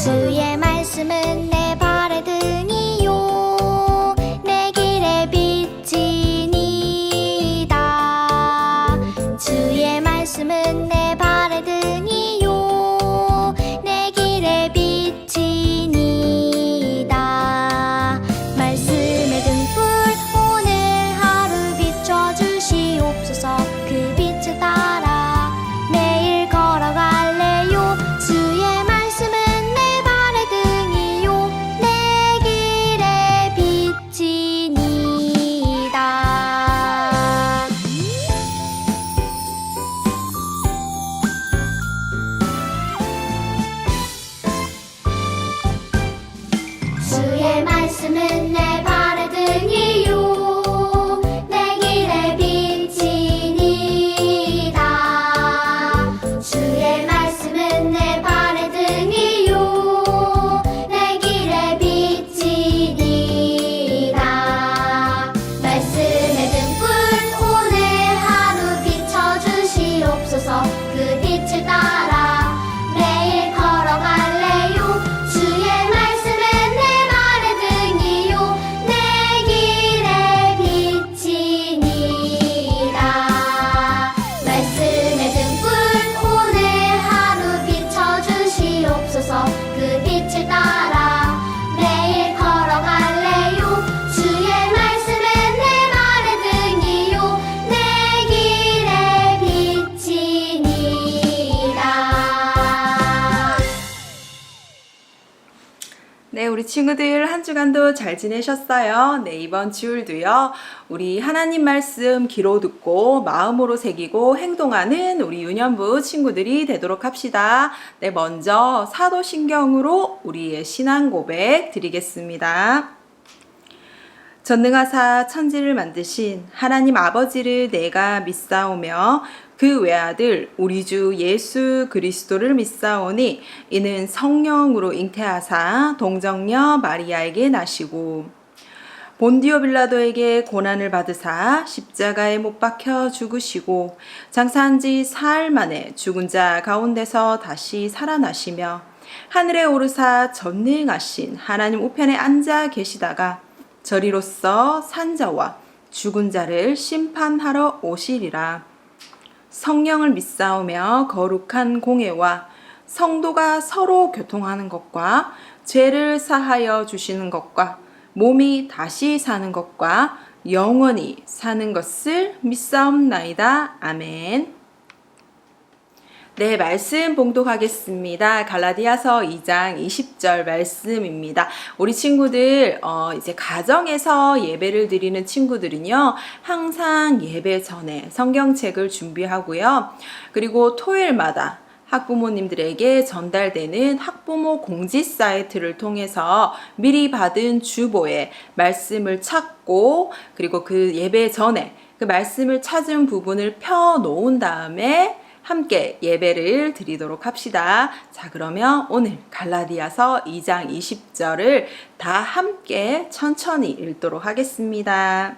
주의 말씀은 내 발의 등이요 내 길의 빛이니이다. 주의 말씀은 내 발의 등이요 내 길의 빛이니이다. 말씀의 등불 오늘 하루 비춰주시옵소서. 그 빛을 따라 매일 걸어갈래요. 주의 말씀은 내 발의 등이요 내 길의 빛이니이다. 주의 말씀은 내 발의 등이요 내 길의 빛이니이다. 주의 말씀은 내 발의 등이요 내 길의 빛이니이다. 말씀의 등불 오늘 하루 비춰주시옵소서. 그 빛을 따라 매일 걸어갈래요. 주의 말씀은 내 발의 등이요 내 길의 빛이니이다. 말씀의 등불 오늘 하루 비춰주시옵소서. 그 빛을 따라 매일 걸어갈래요. 주의 말씀은 내 발의 등이요 내 길의 빛이니이다. 네, 우리 친구들 한 주간도 잘 지내셨어요? 네, 이번 주일도요, 우리 하나님 말씀 귀로 듣고 마음으로 새기고 행동하는 우리 유년부 친구들이 되도록 합시다. 네, 먼저 사도신경으로 우리의 신앙 고백 드리겠습니다. 전능하사 천지를 만드신 하나님 아버지를 내가 믿사오며 그 외아들 우리 주 예수 그리스도를 믿사오니 이는 성령으로 잉태하사 동정녀 마리아에게 나시고 본디오 빌라도에게 고난을 받으사 십자가에 못 박혀 죽으시고 장사한 지 사흘 만에 죽은 자 가운데서 다시 살아나시며 하늘에 오르사 전능하신 하나님 우편에 앉아 계시다가 저리로서 산자와 죽은 자를 심판하러 오시리라. 성령을 믿사오며 거룩한 공예와 성도가 서로 교통하는 것과 죄를 사하여 주시는 것과 몸이 다시 사는 것과 영원히 사는 것을 믿사옵나이다. 아멘. 네, 말씀 봉독하겠습니다. 갈라디아서 2장 20절 말씀입니다. 우리 친구들 이제 가정에서 예배를 드리는 친구들은요, 항상 예배 전에 성경책을 준비하고요. 그리고 토요일마다 학부모님들에게 전달되는 학부모 공지 사이트를 통해서 미리 받은 주보에 말씀을 찾고, 그리고 그 예배 전에 그 말씀을 찾은 부분을 펴 놓은 다음에 함께 예배를 드리도록 합시다. 자, 그러면 오늘 갈라디아서 2장 20절을 다 함께 천천히 읽도록 하겠습니다.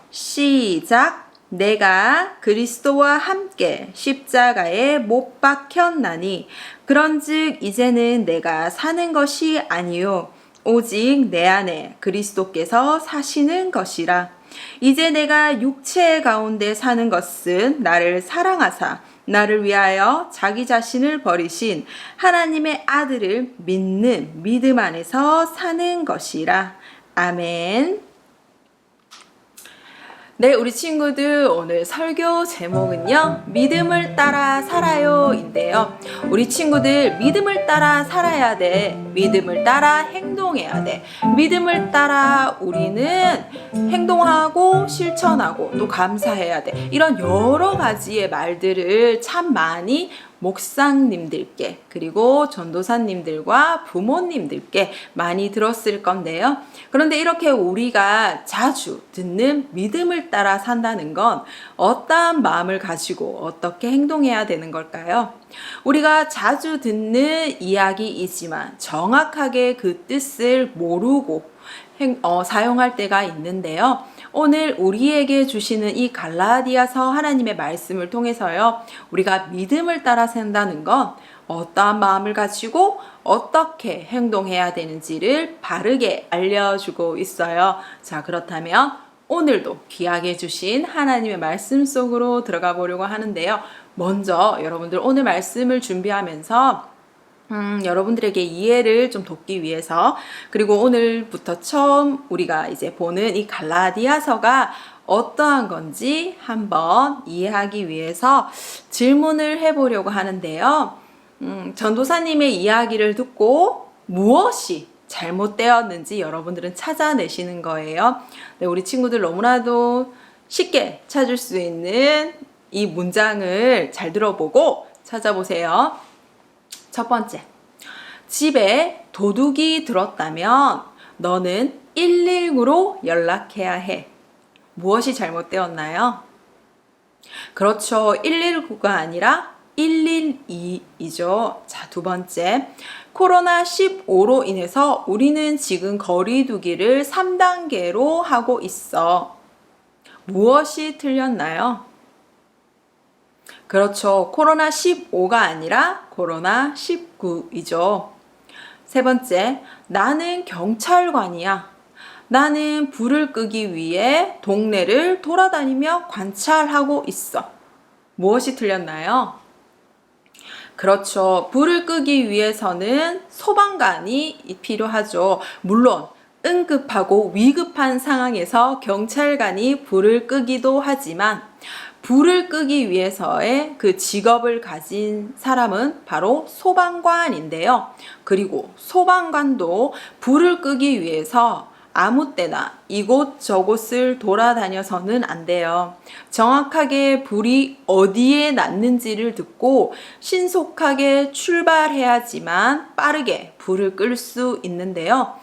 시작. 내가 그리스도와 함께 십자가에 못 박혔나니 그런즉 이제는 내가 사는 것이 아니요 오직 내 안에 그리스도께서 사시는 것이라. 이제 내가 육체 가운데 사는 것은 나를 사랑하사 나를 위하여 자기 자신을 버리신 하나님의 아들을 믿는 믿음 안에서 사는 것이라. 아멘. 네, 우리 친구들 오늘 설교 제목은요, 믿음을 따라 살아요 인데요. 우리 친구들 믿음을 따라 살아야 돼. 믿음을 따라 행동해야 돼. 믿음을 따라 우리는 행동하고 실천하고 또 감사해야 돼. 이런 여러 가지의 말들을 참 많이 목사님들께 그리고 전도사님들과 부모님들께 많이 들었을 건데요. 그런데 이렇게 우리가 자주 듣는 믿음을 따라 산다는 건 어떠한 마음을 가지고 어떻게 행동해야 되는 걸까요? 우리가 자주 듣는 이야기이지만 정확하게 그 뜻을 모르고 사용할 때가 있는데요. 오늘 우리에게 주시는 이 갈라디아서 하나님의 말씀을 통해서요, 우리가 믿음을 따라 산다는 건 어떠한 마음을 가지고 어떻게 행동해야 되는지를 바르게 알려주고 있어요. 자, 그렇다면 오늘도 귀하게 주신 하나님의 말씀 속으로 들어가 보려고 하는데요. 먼저 여러분들 오늘 말씀을 준비하면서 여러분들에게 이해를 좀 돕기 위해서, 그리고 오늘부터 처음 우리가 이제 보는 이 갈라디아서가 어떠한 건지 한번 이해하기 위해서 질문을 해보려고 하는데요. 전도사님의 이야기를 듣고 무엇이 잘못되었는지 여러분들은 찾아내시는 거예요. 네, 우리 친구들 너무나도 쉽게 찾을 수 있는 이 문장을 잘 들어보고 찾아보세요. 첫 번째, 집에 도둑이 들었다면 너는 119로 연락해야 해. 무엇이 잘못되었나요? 그렇죠. 119가 아니라 112이죠. 자, 두 번째, 코로나15로 인해서 우리는 지금 거리두기를 3단계로 하고 있어. 무엇이 틀렸나요? 그렇죠. 코로나15가 아니라 코로나19이죠. 세 번째, 나는 경찰관이야. 나는 불을 끄기 위해 동네를 돌아다니며 관찰하고 있어. 무엇이 틀렸나요? 그렇죠. 불을 끄기 위해서는 소방관이 필요하죠. 물론 응급하고 위급한 상황에서 경찰관이 불을 끄기도 하지만 불을 끄기 위해서의 그 직업을 가진 사람은 바로 소방관인데요. 그리고 소방관도 불을 끄기 위해서 아무 때나 이곳저곳을 돌아다녀서는 안 돼요. 정확하게 불이 어디에 났는지를 듣고 신속하게 출발해야지만 빠르게 불을 끌 수 있는데요.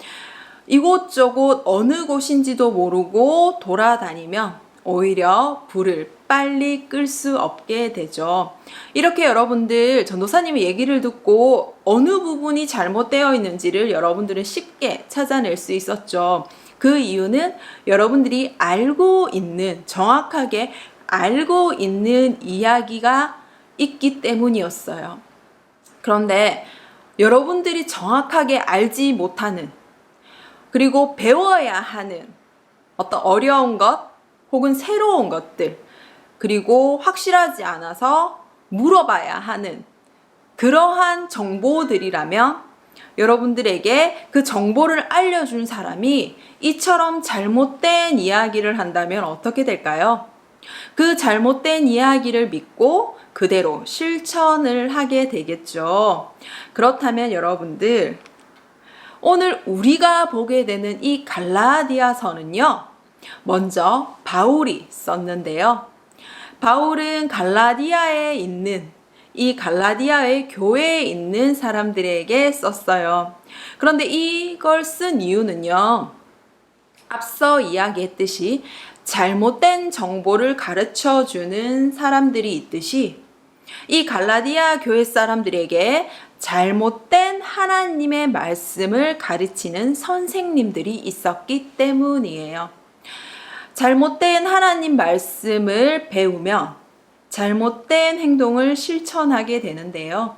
이곳저곳 어느 곳인지도 모르고 돌아다니면 오히려 불을 빨리 끌 수 없게 되죠. 이렇게 여러분들 전도사님의 얘기를 듣고 어느 부분이 잘못되어 있는지를 여러분들은 쉽게 찾아낼 수 있었죠. 그 이유는 여러분들이 알고 있는, 정확하게 알고 있는 이야기가 있기 때문이었어요. 그런데 여러분들이 정확하게 알지 못하는, 그리고 배워야 하는 어떤 어려운 것 혹은 새로운 것들, 그리고 확실하지 않아서 물어봐야 하는 그러한 정보들이라면 여러분들에게 그 정보를 알려준 사람이 이처럼 잘못된 이야기를 한다면 어떻게 될까요? 그 잘못된 이야기를 믿고 그대로 실천을 하게 되겠죠. 그렇다면 여러분들, 오늘 우리가 보게 되는 이 갈라디아서는요, 먼저 바울이 썼는데요. 바울은 갈라디아에 있는, 이 갈라디아의 교회에 있는 사람들에게 썼어요. 그런데 이걸 쓴 이유는요, 앞서 이야기했듯이 잘못된 정보를 가르쳐 주는 사람들이 있듯이 이 갈라디아 교회 사람들에게 잘못된 하나님의 말씀을 가르치는 선생님들이 있었기 때문이에요. 잘못된 하나님 말씀을 배우면 잘못된 행동을 실천하게 되는데요.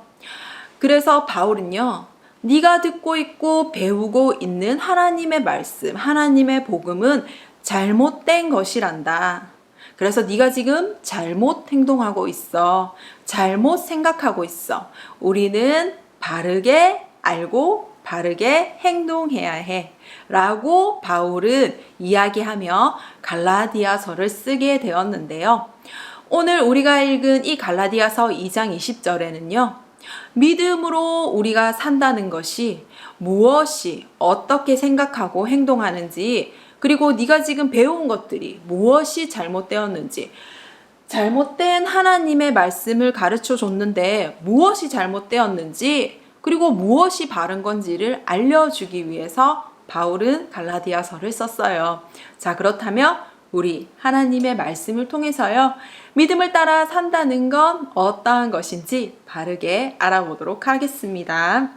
그래서 바울은요, 네가 듣고 있고 배우고 있는 하나님의 말씀, 하나님의 복음은 잘못된 것이란다. 그래서 네가 지금 잘못 행동하고 있어. 잘못 생각하고 있어. 우리는 바르게 알고 바르게 행동해야 해. 라고 바울은 이야기하며 갈라디아서를 쓰게 되었는데요. 오늘 우리가 읽은 이 갈라디아서 2장 20절에는요. 믿음으로 우리가 산다는 것이 무엇이 어떻게 생각하고 행동하는지, 그리고 네가 지금 배운 것들이 무엇이 잘못되었는지, 잘못된 하나님의 말씀을 가르쳐 줬는데 무엇이 잘못되었는지, 그리고 무엇이 바른 건지를 알려주기 위해서 바울은 갈라디아서를 썼어요. 자, 그렇다면 우리 하나님의 말씀을 통해서요, 믿음을 따라 산다는 건 어떠한 것인지 바르게 알아보도록 하겠습니다.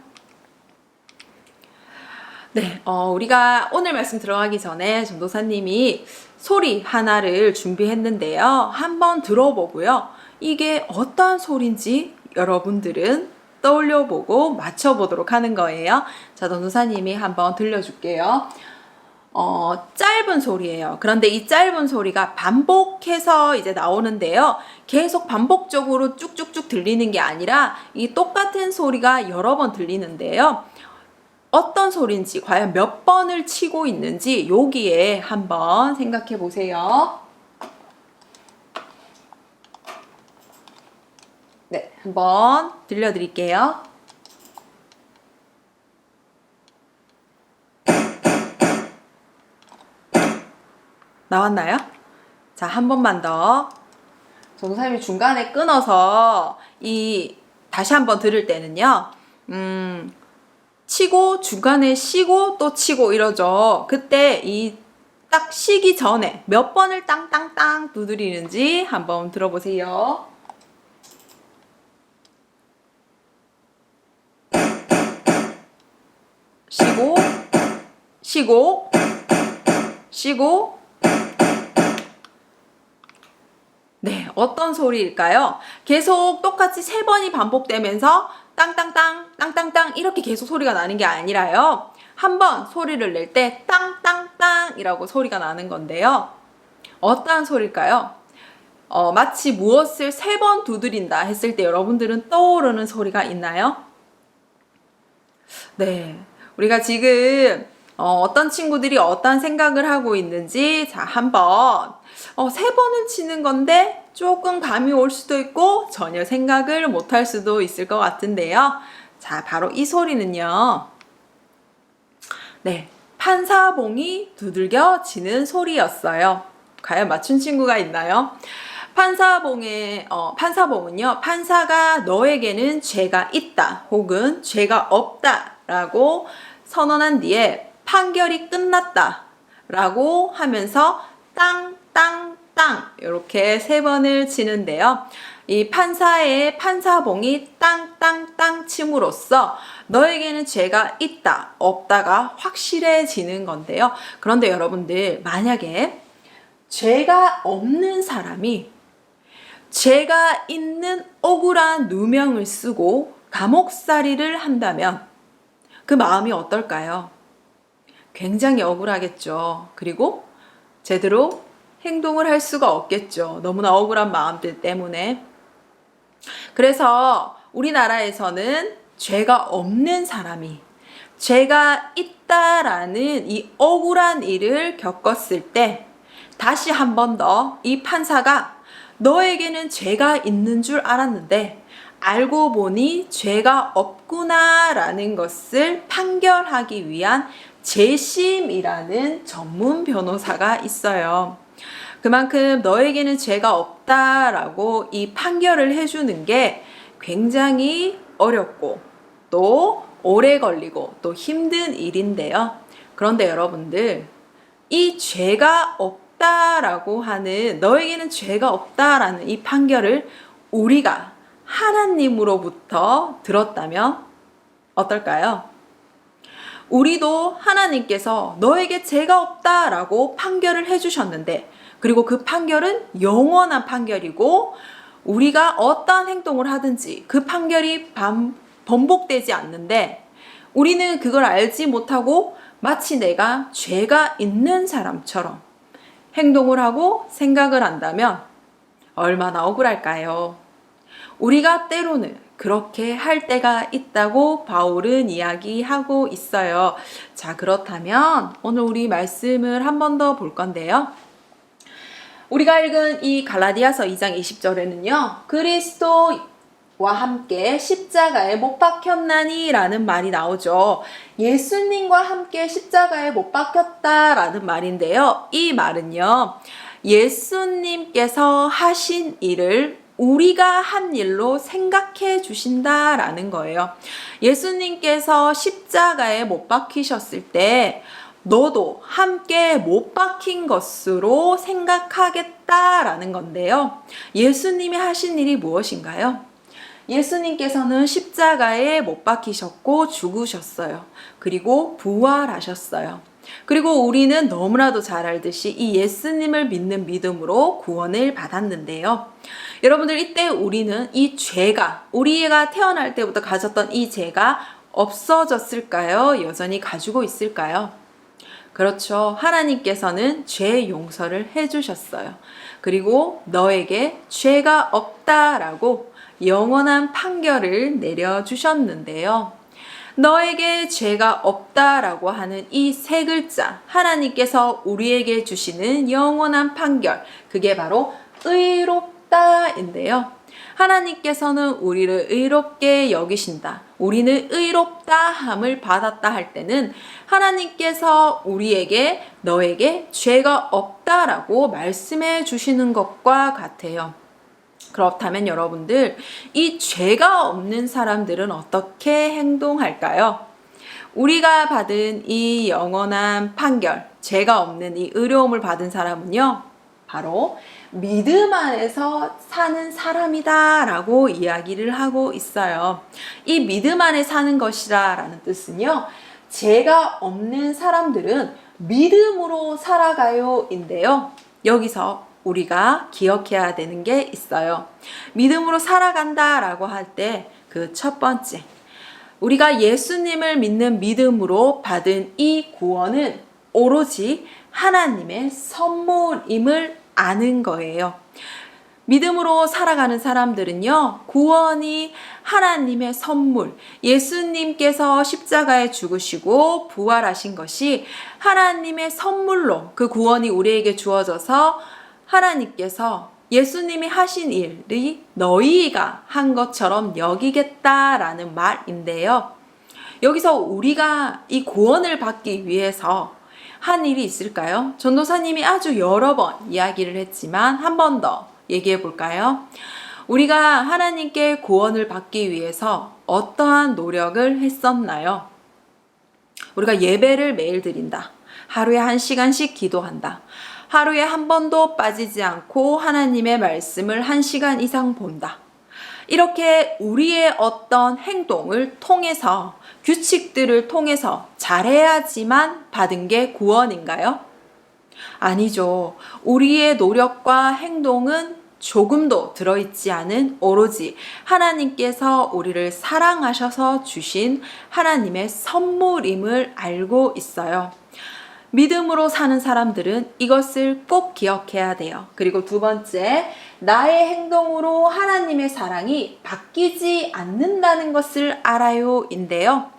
네, 우리가 오늘 말씀 들어가기 전에 전도사님이 소리 하나를 준비했는데요. 한번 들어보고요. 이게 어떠한 소리인지 여러분들은 떠올려보고 맞춰보도록 하는 거예요. 자, 전도사님이 한번 들려줄게요. 짧은 소리예요. 그런데 이 짧은 소리가 반복해서 이제 나오는데요. 계속 반복적으로 쭉쭉쭉 들리는 게 아니라 이 똑같은 소리가 여러 번 들리는데요. 어떤 소리인지, 과연 몇 번을 치고 있는지 여기에 한번 생각해 보세요. 네, 한번 들려드릴게요. 나왔나요? 자, 한 번만 더. 전도사님이 중간에 끊어서 다시 한번 들을 때는요. 치고 중간에 쉬고 또 치고 이러죠. 그때 이 딱 쉬기 전에 몇 번을 땅땅땅 두드리는지 한번 들어보세요. 쉬고 쉬고 쉬고. 네, 어떤 소리일까요? 계속 똑같이 3번이 반복되면서 땅땅땅 땅땅땅 이렇게 계속 소리가 나는 게 아니라요. 한 번 소리를 낼 때 땅땅땅 이라고 소리가 나는 건데요. 어떠한 소리일까요? 마치 무엇을 3번 두드린다 했을 때 여러분들은 떠오르는 소리가 있나요? 네, 우리가 지금 어떤 친구들이 어떤 생각을 하고 있는지 자, 한번 3번은 치는 건데 조금 감이 올 수도 있고 전혀 생각을 못할 수도 있을 것 같은데요. 자, 바로 이 소리는요. 네, 판사봉이 두들겨지는 소리였어요. 과연 맞춘 친구가 있나요? 판사봉은요, 판사가 너에게는 죄가 있다 혹은 죄가 없다 라고 선언한 뒤에 판결이 끝났다 라고 하면서 땅땅땅 이렇게 3번을 치는데요. 이 판사의 판사봉이 땅땅땅 침으로써 너에게는 죄가 있다 없다가 확실해지는 건데요. 그런데 여러분들, 만약에 죄가 없는 사람이 죄가 있는 억울한 누명을 쓰고 감옥살이를 한다면 그 마음이 어떨까요? 굉장히 억울하겠죠. 그리고 제대로 행동을 할 수가 없겠죠. 너무나 억울한 마음들 때문에. 그래서 우리나라에서는 죄가 없는 사람이 죄가 있다라는 이 억울한 일을 겪었을 때 다시 한 번 더 이 판사가 너에게는 죄가 있는 줄 알았는데 알고 보니 죄가 없구나라는 것을 판결하기 위한 재심이라는 전문 변호사가 있어요. 그만큼 너에게는 죄가 없다라고 이 판결을 해주는 게 굉장히 어렵고 또 오래 걸리고 또 힘든 일인데요. 그런데 여러분들, 이 죄가 없다라고 하는, 너에게는 죄가 없다라는 이 판결을 우리가 하나님으로부터 들었다면 어떨까요? 우리도 하나님께서 너에게 죄가 없다라고 판결을 해주셨는데, 그리고 그 판결은 영원한 판결이고 우리가 어떠한 행동을 하든지 그 판결이 번복되지 않는데 우리는 그걸 알지 못하고 마치 내가 죄가 있는 사람처럼 행동을 하고 생각을 한다면 얼마나 억울할까요? 우리가 때로는 그렇게 할 때가 있다고 바울은 이야기하고 있어요. 자, 그렇다면 오늘 우리 말씀을 한 번 더 볼 건데요. 우리가 읽은 이 갈라디아서 2장 20절에는요. 그리스도와 함께 십자가에 못 박혔나니 라는 말이 나오죠. 예수님과 함께 십자가에 못 박혔다라는 말인데요. 이 말은요. 예수님께서 하신 일을 우리가 한 일로 생각해 주신다라는 거예요. 예수님께서 십자가에 못 박히셨을 때 너도 함께 못 박힌 것으로 생각하겠다라는 건데요. 예수님이 하신 일이 무엇인가요? 예수님께서는 십자가에 못 박히셨고 죽으셨어요. 그리고 부활하셨어요. 그리고 우리는 너무나도 잘 알듯이 이 예수님을 믿는 믿음으로 구원을 받았는데요. 여러분들 이때 우리는 이 죄가 우리가 태어날 때부터 가졌던 이 죄가 없어졌을까요? 여전히 가지고 있을까요? 그렇죠. 하나님께서는 죄 용서를 해주셨어요. 그리고 너에게 죄가 없다라고 영원한 판결을 내려주셨는데요. 너에게 죄가 없다라고 하는 이 세 글자, 하나님께서 우리에게 주시는 영원한 판결, 그게 바로 의롭다인데요. 하나님께서는 우리를 의롭게 여기신다. 우리는 의롭다 함을 받았다 할 때는 하나님께서 우리에게 너에게 죄가 없다라고 말씀해 주시는 것과 같아요. 그렇다면 여러분들, 이 죄가 없는 사람들은 어떻게 행동할까요? 우리가 받은 이 영원한 판결, 죄가 없는 이 의로움을 받은 사람은요, 바로 믿음 안에서 사는 사람이다 라고 이야기를 하고 있어요. 이 믿음 안에 사는 것이라 라는 뜻은요, 죄가 없는 사람들은 믿음으로 살아가요 인데요. 여기서 우리가 기억해야 되는 게 있어요. 믿음으로 살아간다 라고 할 때 그 첫 번째, 우리가 예수님을 믿는 믿음으로 받은 이 구원은 오로지 하나님의 선물임을 아는 거예요. 믿음으로 살아가는 사람들은요, 구원이 하나님의 선물, 예수님께서 십자가에 죽으시고 부활하신 것이 하나님의 선물로 그 구원이 우리에게 주어져서 하나님께서 예수님이 하신 일이 너희가 한 것처럼 여기겠다라는 말인데요. 여기서 우리가 이 구원을 받기 위해서 한 일이 있을까요? 전도사님이 아주 여러 번 이야기를 했지만 한 번 더 얘기해 볼까요? 우리가 하나님께 구원을 받기 위해서 어떠한 노력을 했었나요? 우리가 예배를 매일 드린다. 하루에 1시간씩 기도한다. 하루에 한 번도 빠지지 않고 하나님의 말씀을 1시간 이상 본다. 이렇게 우리의 어떤 행동을 통해서, 규칙들을 통해서 잘해야지만 받은 게 구원인가요? 아니죠. 우리의 노력과 행동은 조금도 들어있지 않은 오로지 하나님께서 우리를 사랑하셔서 주신 하나님의 선물임을 알고 있어요. 믿음으로 사는 사람들은 이것을 꼭 기억해야 돼요. 그리고 두 번째, 나의 행동으로 하나님의 사랑이 바뀌지 않는다는 것을 알아요 인데요.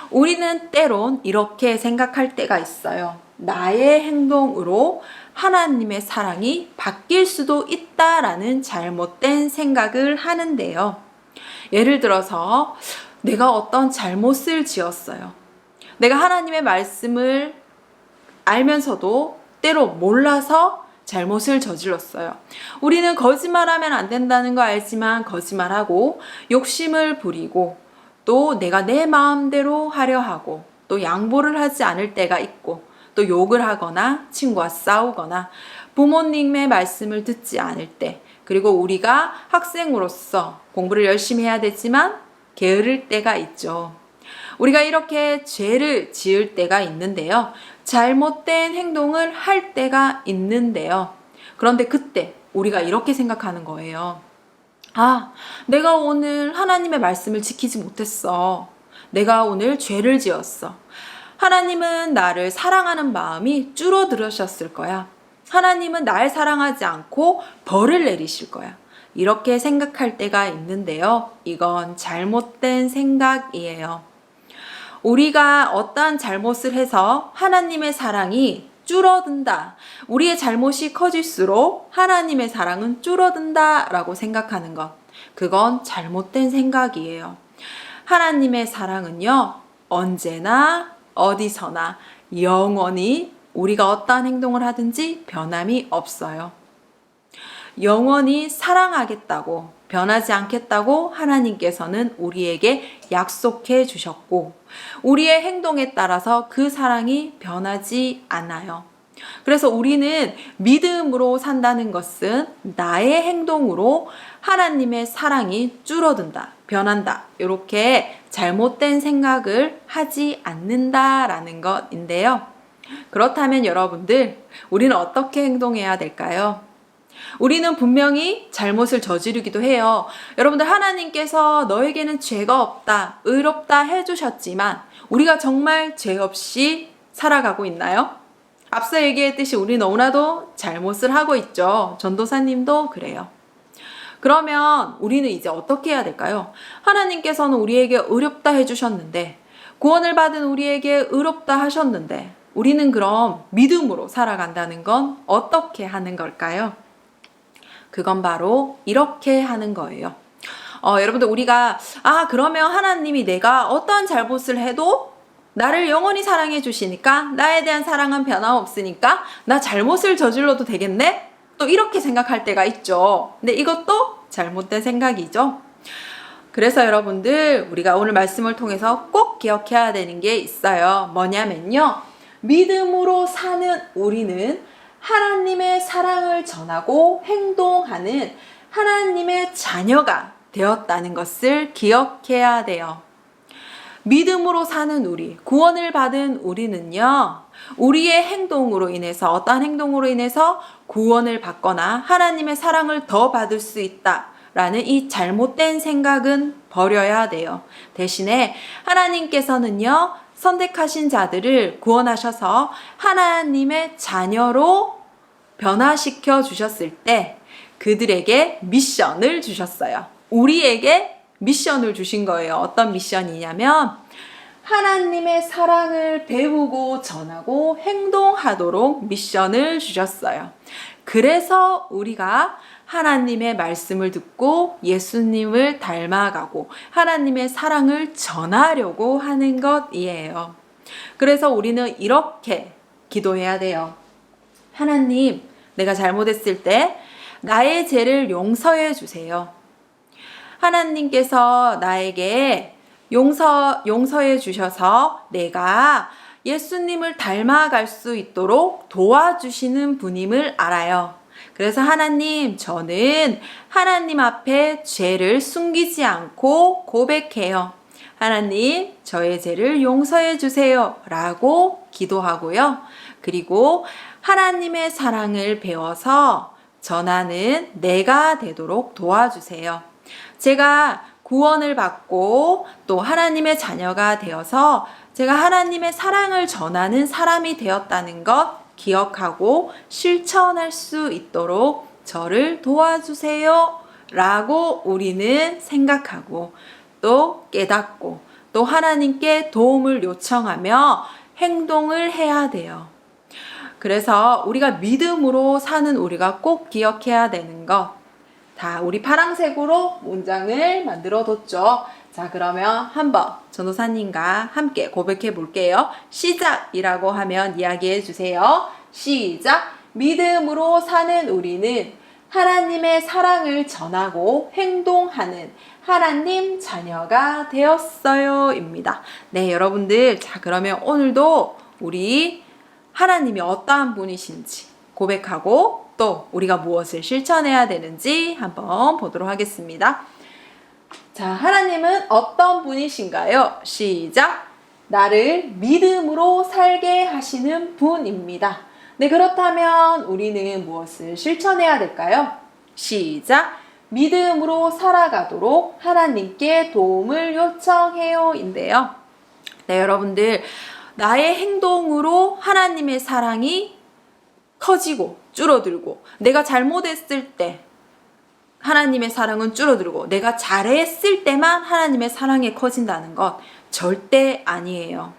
우리는 때론 이렇게 생각할 때가 있어요. 나의 행동으로 하나님의 사랑이 바뀔 수도 있다라는 잘못된 생각을 하는데요. 예를 들어서 내가 어떤 잘못을 지었어요. 내가 하나님의 말씀을 알면서도 때로 몰라서 잘못을 저질렀어요. 우리는 거짓말하면 안 된다는 거 알지만 거짓말하고 욕심을 부리고 또 내가 내 마음대로 하려 하고 또 양보를 하지 않을 때가 있고 또 욕을 하거나 친구와 싸우거나 부모님의 말씀을 듣지 않을 때, 그리고 우리가 학생으로서 공부를 열심히 해야 되지만 게으를 때가 있죠. 우리가 이렇게 죄를 지을 때가 있는데요. 잘못된 행동을 할 때가 있는데요. 그런데 그때 우리가 이렇게 생각하는 거예요. 아, 내가 오늘 하나님의 말씀을 지키지 못했어. 내가 오늘 죄를 지었어. 하나님은 나를 사랑하는 마음이 줄어들으셨을 거야. 하나님은 날 사랑하지 않고 벌을 내리실 거야. 이렇게 생각할 때가 있는데요. 이건 잘못된 생각이에요. 우리가 어떠한 잘못을 해서 하나님의 사랑이 줄어든다. 우리의 잘못이 커질수록 하나님의 사랑은 줄어든다 라고 생각하는 것. 그건 잘못된 생각이에요. 하나님의 사랑은요, 언제나 어디서나 영원히 우리가 어떠한 행동을 하든지 변함이 없어요. 영원히 사랑하겠다고, 변하지 않겠다고 하나님께서는 우리에게 약속해 주셨고, 우리의 행동에 따라서 그 사랑이 변하지 않아요. 그래서 우리는 믿음으로 산다는 것은 나의 행동으로 하나님의 사랑이 줄어든다, 변한다, 이렇게 잘못된 생각을 하지 않는다라는 것인데요. 그렇다면 여러분들, 우리는 어떻게 행동해야 될까요? 우리는 분명히 잘못을 저지르기도 해요. 여러분들, 하나님께서 너에게는 죄가 없다, 의롭다 해주셨지만 우리가 정말 죄 없이 살아가고 있나요? 앞서 얘기했듯이 우리 너무나도 잘못을 하고 있죠. 전도사님도 그래요. 그러면 우리는 이제 어떻게 해야 될까요? 하나님께서는 우리에게 의롭다 해주셨는데, 구원을 받은 우리에게 의롭다 하셨는데, 우리는 그럼 믿음으로 살아간다는 건 어떻게 하는 걸까요? 그건 바로 이렇게 하는 거예요. 여러분들, 우리가 그러면 하나님이 내가 어떠한 잘못을 해도 나를 영원히 사랑해 주시니까, 나에 대한 사랑은 변함없으니까 나 잘못을 저질러도 되겠네? 또 이렇게 생각할 때가 있죠. 근데 이것도 잘못된 생각이죠. 그래서 여러분들, 우리가 오늘 말씀을 통해서 꼭 기억해야 되는 게 있어요. 뭐냐면요, 믿음으로 사는 우리는 하나님의 사랑을 전하고 행동하는 하나님의 자녀가 되었다는 것을 기억해야 돼요. 믿음으로 사는 우리, 구원을 받은 우리는요, 우리의 행동으로 인해서, 어떠한 행동으로 인해서 구원을 받거나 하나님의 사랑을 더 받을 수 있다라는 이 잘못된 생각은 버려야 돼요. 대신에 하나님께서는요, 선택하신 자들을 구원하셔서 하나님의 자녀로 변화시켜 주셨을 때 그들에게 미션을 주셨어요. 우리에게 미션을 주신 거예요. 어떤 미션이냐면 하나님의 사랑을 배우고 전하고 행동하도록 미션을 주셨어요. 그래서 우리가 하나님의 말씀을 듣고 예수님을 닮아가고 하나님의 사랑을 전하려고 하는 것이에요. 그래서 우리는 이렇게 기도해야 돼요. 하나님, 내가 잘못했을 때 나의 죄를 용서해 주세요. 하나님께서 나에게 용서해 주셔서 내가 예수님을 닮아갈 수 있도록 도와주시는 분임을 알아요. 그래서 하나님, 저는 하나님 앞에 죄를 숨기지 않고 고백해요. 하나님, 저의 죄를 용서해 주세요 라고 기도하고요. 그리고 하나님의 사랑을 배워서 전하는 내가 되도록 도와주세요. 제가 구원을 받고 또 하나님의 자녀가 되어서 제가 하나님의 사랑을 전하는 사람이 되었다는 것 기억하고 실천할 수 있도록 저를 도와주세요 라고 우리는 생각하고 또 깨닫고 또 하나님께 도움을 요청하며 행동을 해야 돼요. 그래서 우리가 믿음으로 사는 우리가 꼭 기억해야 되는 것, 다 우리 파란색으로 문장을 만들어 뒀죠. 자, 그러면 한번 전도사님과 함께 고백해 볼게요. 시작이라고 하면 이야기해 주세요. 시작. 믿음으로 사는 우리는 하나님의 사랑을 전하고 행동하는 하나님 자녀가 되었어요 입니다. 네, 여러분들, 자, 그러면 오늘도 우리 하나님이 어떠한 분이신지 고백하고 또 우리가 무엇을 실천해야 되는지 한번 보도록 하겠습니다. 자, 하나님은 어떤 분이신가요? 시작! 나를 믿음으로 살게 하시는 분입니다. 네, 그렇다면 우리는 무엇을 실천해야 될까요? 시작! 믿음으로 살아가도록 하나님께 도움을 요청해요 인데요. 네, 여러분들, 나의 행동으로 하나님의 사랑이 커지고 줄어들고, 내가 잘못했을 때 하나님의 사랑은 줄어들고 내가 잘했을 때만 하나님의 사랑이 커진다는 것 절대 아니에요.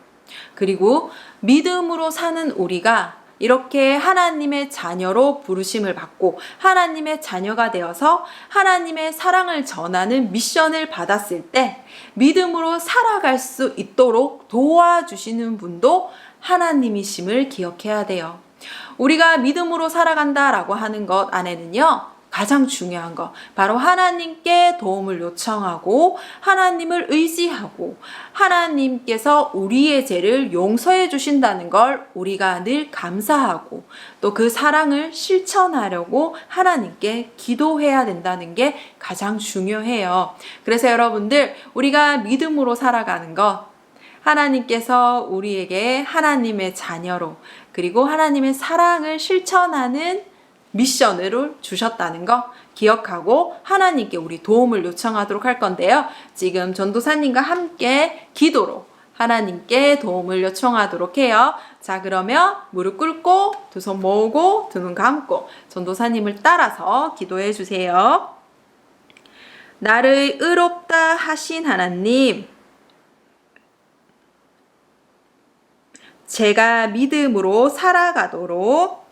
그리고 믿음으로 사는 우리가 이렇게 하나님의 자녀로 부르심을 받고 하나님의 자녀가 되어서 하나님의 사랑을 전하는 미션을 받았을 때 믿음으로 살아갈 수 있도록 도와주시는 분도 하나님이심을 기억해야 돼요. 우리가 믿음으로 살아간다라고 하는 것 안에는요, 가장 중요한 거 바로 하나님께 도움을 요청하고 하나님을 의지하고 하나님께서 우리의 죄를 용서해 주신다는 걸 우리가 늘 감사하고 또 그 사랑을 실천하려고 하나님께 기도해야 된다는 게 가장 중요해요. 그래서 여러분들, 우리가 믿음으로 살아가는 것, 하나님께서 우리에게 하나님의 자녀로 그리고 하나님의 사랑을 실천하는 미션을 주셨다는 거 기억하고 하나님께 우리 도움을 요청하도록 할 건데요. 지금 전도사님과 함께 기도로 하나님께 도움을 요청하도록 해요. 자, 그러면 무릎 꿇고 두 손 모으고 두 눈 감고 전도사님을 따라서 기도해 주세요. 나를 의롭다 하신 하나님, 제가 믿음으로 살아가도록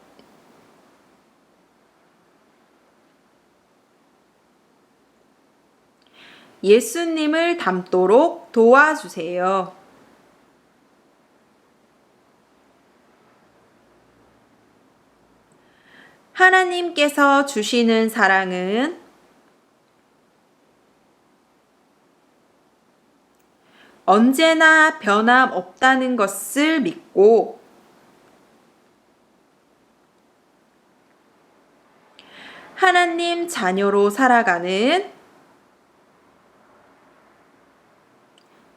예수님을 닮도록 도와주세요. 하나님께서 주시는 사랑은 언제나 변함없다는 것을 믿고 하나님 자녀로 살아가는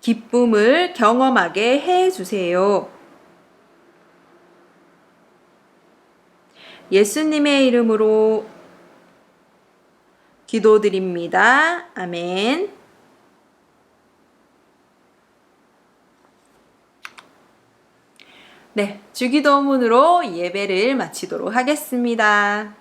기쁨을 경험하게 해 주세요. 예수님의 이름으로 기도드립니다. 아멘. 네, 주기도문으로 예배를 마치도록 하겠습니다.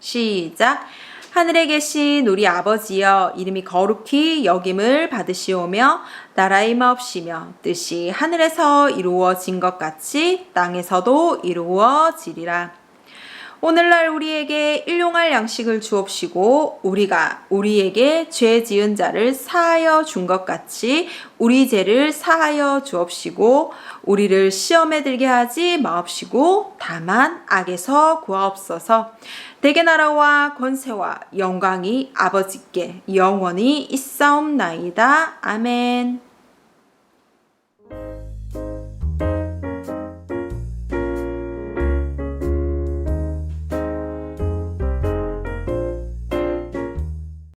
시작. 하늘에 계신 우리 아버지여, 이름이 거룩히 여김을 받으시오며 나라의 마옵시며 뜻이 하늘에서 이루어진 것 같이 땅에서도 이루어지리라. 오늘날 우리에게 일용할 양식을 주옵시고 우리가 우리에게 죄 지은 자를 사하여 준 것 같이 우리 죄를 사하여 주옵시고 우리를 시험에 들게 하지 마옵시고 다만 악에서 구하옵소서. 대개 나라와 권세와 영광이 아버지께 영원히 있사옵나이다. 아멘.